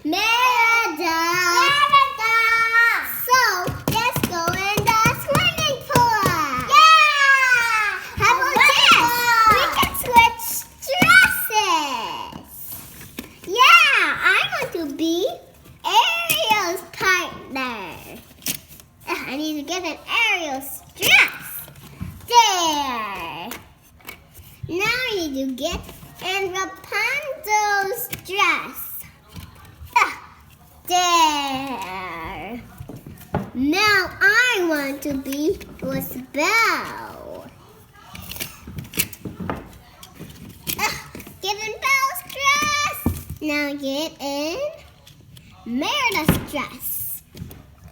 Merida. So let's go in the swimming pool. Yeah. How about this? We can switch dresses. Yeah, I want to be Ariel's partner. I need to get an Ariel's dress. There. Now I need to get in Rapunzel's dress. There. Now I want to be Belle. Get in Belle's dress. Now get in Merida's dress.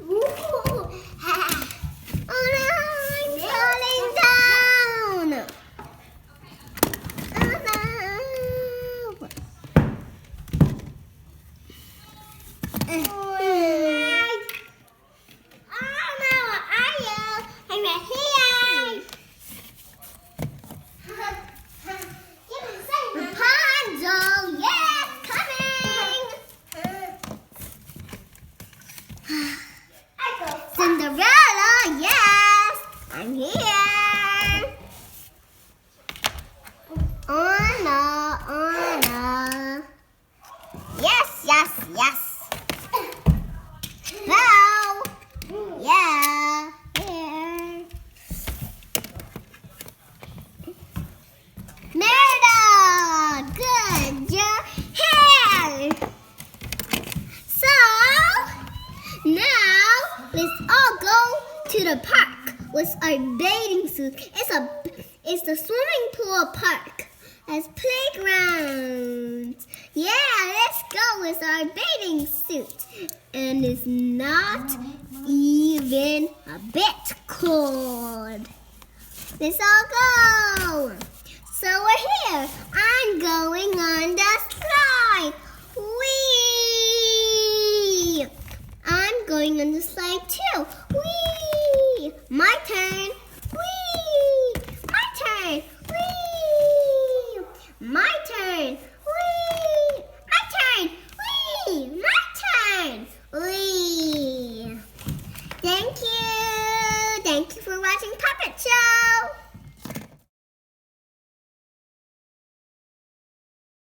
Ooh. Oh no, I'm falling down. Oh no. I'm right here. Rapunzel, yes, coming. Cinderella, yes, I'm here. Anna. Yes. Belle, yeah, here. Merida, good job. Here. So now let's all go to the park with our bathing suit. It's the swimming pool park. As playgrounds. Yeah, let's go with our bathing suit. And it's not even a bit cold. Let's all go.